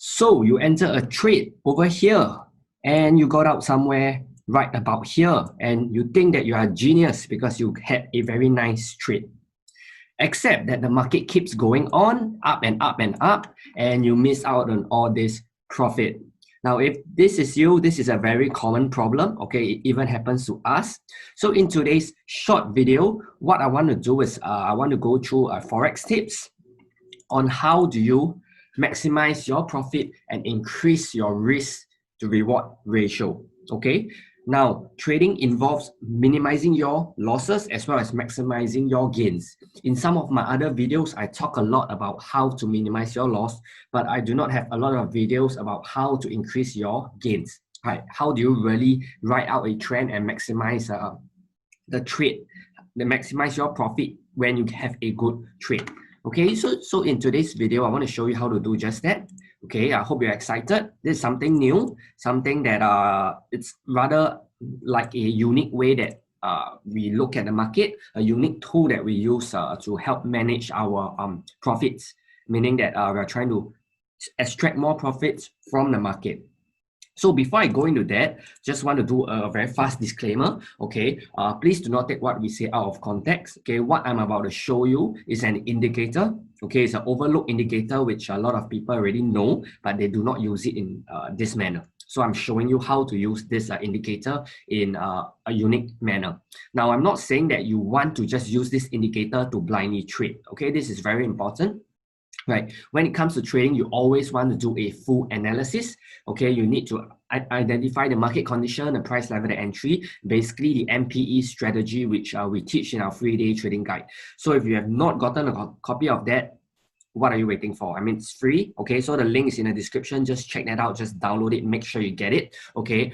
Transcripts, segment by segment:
So you enter a trade over here and you got out somewhere right about here and you think that you are a genius because you had a very nice trade. Except that the market keeps going on up and up and up and you miss out on all this profit. Now, if this is you, this is a very common problem, okay? It even happens to us. So in today's short video, what I want to do is I want to go through Forex tips on how do you maximize your profit and increase your risk to reward ratio, okay? Now, trading involves minimizing your losses as well as maximizing your gains. In some of my other videos, I talk a lot about how to minimize your loss, but I do not have a lot of videos about how to increase your gains. Right? How do you really write out a trend and maximize the trade, maximize your profit when you have a good trade? Okay, so in today's video, I want to show you how to do just that. Okay, I hope you're excited. This is something new, something that it's rather like a unique way that we look at the market, a unique tool that we use to help manage our profits, meaning that we're trying to extract more profits from the market. So before I go into that, just want to do a very fast disclaimer, okay? Please do not take what we say out of context, okay? What I'm about to show you is an indicator, okay? It's an overlook indicator, which a lot of people already know, but they do not use it in this manner. So I'm showing you how to use this indicator in a unique manner. Now, I'm not saying that you want to just use this indicator to blindly trade, okay? This is very important. Right. When it comes to trading, you always want to do a full analysis. Okay, you need to identify the market condition, the price level of entry, basically the MPE strategy, which we teach in our 3-day trading guide. So if you have not gotten a copy of that, what are you waiting for? I mean, it's free. Okay, so the link is in the description. Just check that out. Just download it. Make sure you get it. Okay.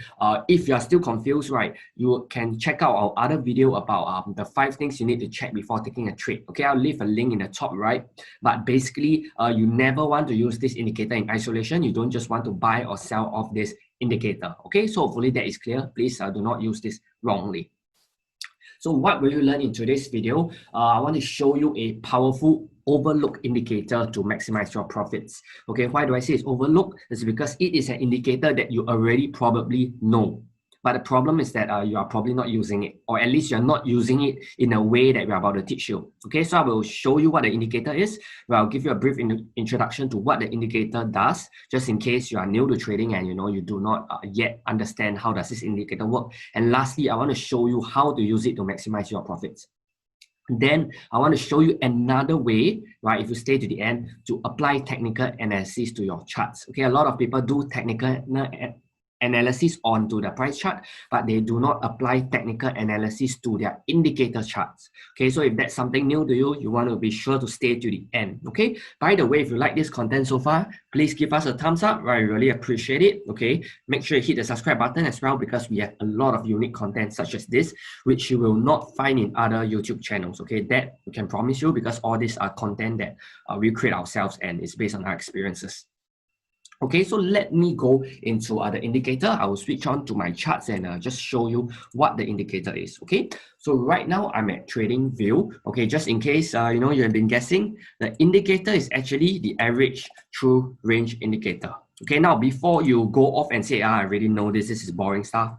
If you are still confused, right, you can check out our other video about the 5 things you need to check before taking a trade. Okay, I'll leave a link in the top right. But basically, you never want to use this indicator in isolation. You don't just want to buy or sell off this indicator. Okay, so hopefully that is clear. Please do not use this wrongly. So what will you learn in today's video? I want to show you a powerful overlook indicator to maximize your profits. Okay, why do I say it's overlook? It's because it is an indicator that you already probably know. But the problem is that you are probably not using it, or at least you're not using it in a way that we're about to teach you. Okay, so I will show you what the indicator is. I'll give you a brief introduction to what the indicator does, just in case you are new to trading and you do not yet understand how does this indicator work. And lastly, I want to show you how to use it to maximize your profits. Then I want to show you another way, right, if you stay to the end, to apply technical analysis to your charts. Okay, a lot of people do technical analysis onto the price chart, but they do not apply technical analysis to their indicator charts. Okay, so if that's something new to you, you want to be sure to stay to the end. Okay, by the way, if you like this content so far, please give us a thumbs up. I really appreciate it. Okay, make sure you hit the subscribe button as well, because we have a lot of unique content such as this, which you will not find in other YouTube channels. Okay, that we can promise you, because all these are content that we create ourselves and it's based on our experiences. Okay, so let me go into the indicator. I will switch on to my charts and just show you what the indicator is. Okay, so right now I'm at trading view. Okay, just in case you have been guessing, the indicator is actually the average true range indicator. Okay, now before you go off and say, I already know this is boring stuff,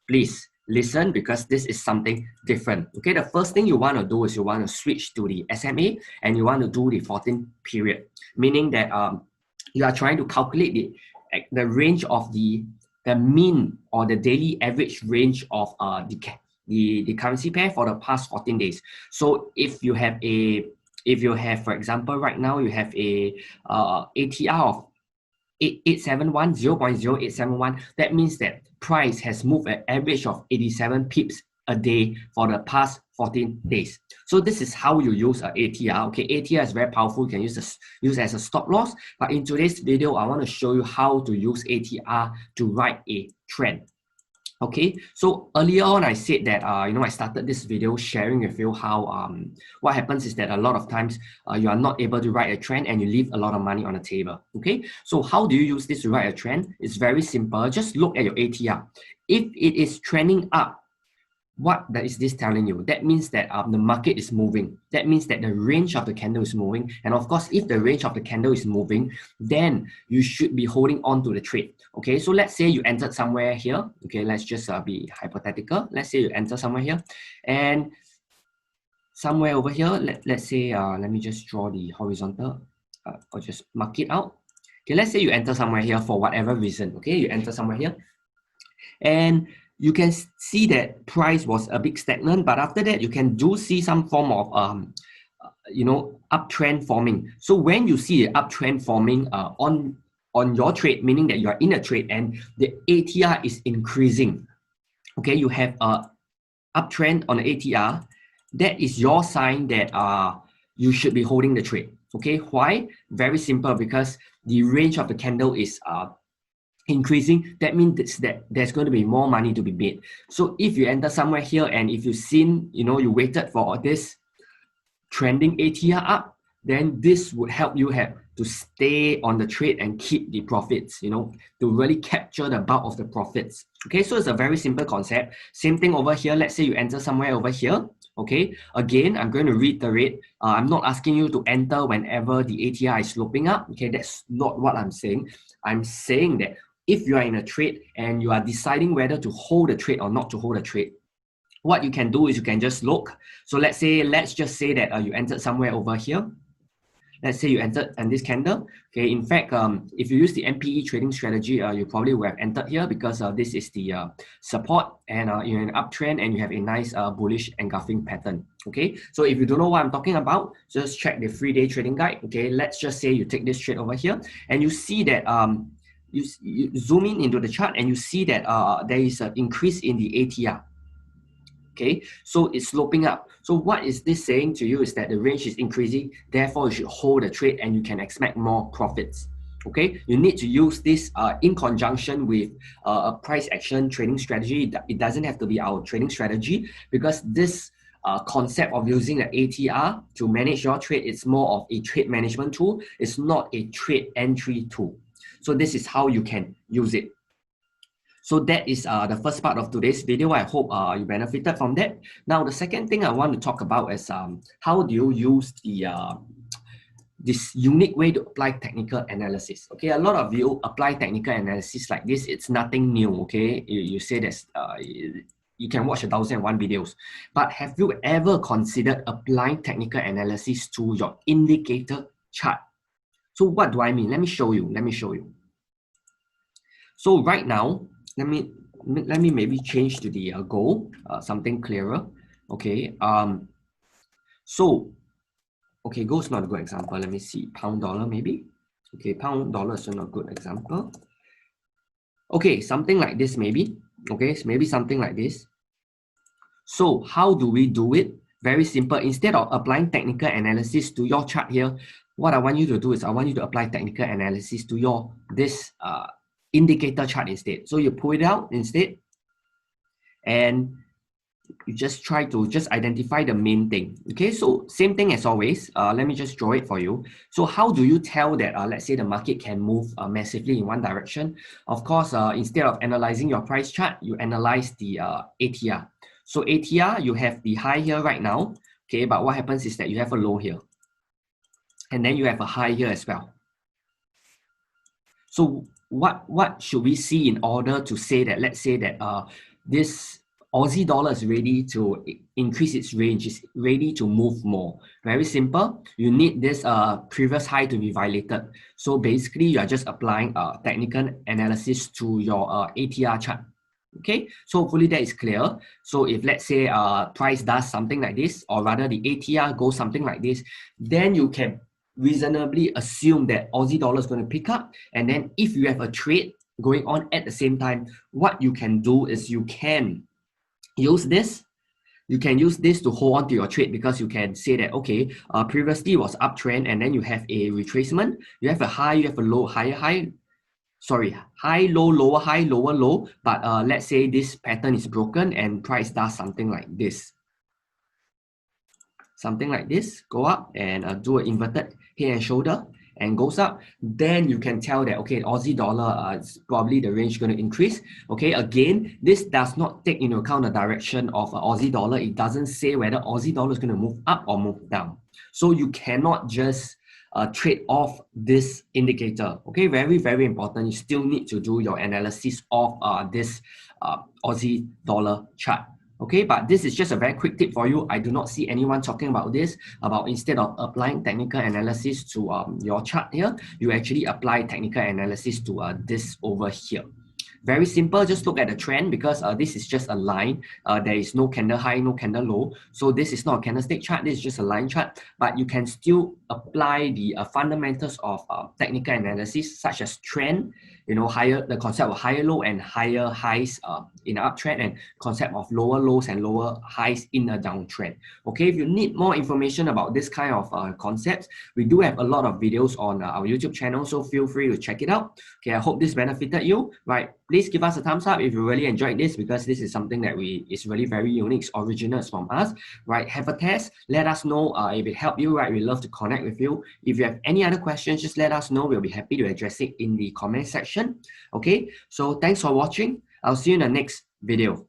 please listen, because this is something different. Okay, the first thing you want to do is you want to switch to the SMA and you want to do the 14 period, meaning that you are trying to calculate the range of the mean or the daily average range of the currency pair for the past 14 days. So if you have, for example, right now you have a ATR of 8871, 0.0871, that means that price has moved an average of 87 pips a day for the past 14 days. So this is how you use ATR. Okay, ATR is very powerful. You can use as a stop loss. But in today's video, I want to show you how to use ATR to write a trend. Okay, so earlier on I said that I started this video sharing with you how what happens is that a lot of times you are not able to write a trend and you leave a lot of money on the table. Okay, so how do you use this to write a trend? It's very simple. Just look at your ATR. If it is trending up, what is this telling you? That means that the market is moving. That means that the range of the candle is moving. And of course, if the range of the candle is moving, then you should be holding on to the trade. Okay, so let's say you entered somewhere here. Okay, let's just be hypothetical. Let's say you enter somewhere here, and somewhere over here, let's say, let me just draw the horizontal or just mark it out. Okay, let's say you enter somewhere here for whatever reason. Okay, you enter somewhere here, and you can see that price was a bit stagnant, but after that you can see some form of uptrend forming. So when you see an uptrend forming on your trade, meaning that you are in a trade and the ATR is increasing, okay, you have a uptrend on the ATR, that is your sign that you should be holding the trade. Okay, why? Very simple, because the range of the candle is increasing. That means that there's going to be more money to be made. So if you enter somewhere here and if you've seen, you waited for this trending ATR up, then this would help you have to stay on the trade and keep the profits, to really capture the bulk of the profits. Okay, so it's a very simple concept. Same thing over here. Let's say you enter somewhere over here. Okay, again, I'm going to reiterate. I'm not asking you to enter whenever the ATR is sloping up. Okay, that's not what I'm saying. I'm saying that if you are in a trade and you are deciding whether to hold a trade or not to hold a trade, what you can do is you can just look. So let's just say that you entered somewhere over here. Let's say you entered in this candle. Okay, in fact, if you use the MPE trading strategy, you probably would have entered here because this is the support, and you're in an uptrend and you have a nice bullish engulfing pattern. Okay, so if you don't know what I'm talking about, just check the 3-day trading guide. Okay, let's just say you take this trade over here and you see that you zoom into the chart and you see that there is an increase in the ATR. Okay, so it's sloping up. So what is this saying to you is that the range is increasing, therefore you should hold the trade and you can expect more profits. Okay, you need to use this in conjunction with a price action trading strategy. It doesn't have to be our trading strategy, because this concept of using the ATR to manage your trade, it's more of a trade management tool. It's not a trade entry tool. So this is how you can use it. So that is the first part of today's video. I hope you benefited from that. Now, the second thing I want to talk about is how do you use the this unique way to apply technical analysis. Okay, a lot of you apply technical analysis like this. It's nothing new. Okay, you say that you can watch 1,001 videos, but have you ever considered applying technical analysis to your indicator chart? So what do I mean? Let me show you. So right now, let me maybe change to the gold, something clearer. Okay. Okay, gold's not a good example. Let me see, pound dollar maybe. Okay, pound dollar is not a good example. Okay, something like this maybe. Okay, maybe something like this. So how do we do it? Very simple. Instead of applying technical analysis to your chart here, what I want you to do is I want you to apply technical analysis to this indicator chart instead. So you pull it out instead, and you just try to identify the main thing. Okay, so same thing as always. Let me just draw it for you. So how do you tell that, let's say the market can move massively in one direction? Of course, instead of analyzing your price chart, you analyze the ATR. So ATR, you have the high here right now. Okay, but what happens is that you have a low here. And then you have a high here as well. So what should we see in order to say that, let's say that this Aussie dollar is ready to increase its range, is ready to move more? Very simple. You need this previous high to be violated. So basically, you are just applying technical analysis to your ATR chart. Okay, so hopefully that is clear. So if let's say price does something like this, or rather the ATR goes something like this, then you can reasonably assume that Aussie dollar is going to pick up. And then if you have a trade going on at the same time, what you can do is you can use this. You can use this to hold on to your trade, because you can say that, okay, previously was uptrend and then you have a retracement. You have a high, you have a low, higher high. Sorry, high, low, lower, high, lower, low. But let's say this pattern is broken and price does something like this. Something like this, go up and do an inverted head and shoulder. and goes up, then you can tell that, okay, Aussie dollar is probably the range going to increase. Okay, again, this does not take into account the direction of Aussie dollar. It doesn't say whether Aussie dollar is going to move up or move down. So you cannot just trade off this indicator. Okay, very, very important. You still need to do your analysis of this Aussie dollar chart. Okay, but this is just a very quick tip for you. I do not see anyone talking about this, about instead of applying technical analysis to your chart here, you actually apply technical analysis to this over here. Very simple, just look at the trend because this is just a line. There is no candle high, no candle low. So this is not a candlestick chart, this is just a line chart, but you can still apply the fundamentals of technical analysis such as trend, you know, the concept of higher low and higher highs in an uptrend, and concept of lower lows and lower highs in a downtrend. Okay, if you need more information about this kind of concepts, we do have a lot of videos on our YouTube channel, so feel free to check it out. Okay, I hope this benefited you. Right, please give us a thumbs up if you really enjoyed this, because this is something that is really very unique, it's original, it's from us. Right, have a test, let us know if it helped you. Right, we love to connect with you. If you have any other questions, just let us know. We'll be happy to address it in the comment section. Okay, so thanks for watching. I'll see you in the next video.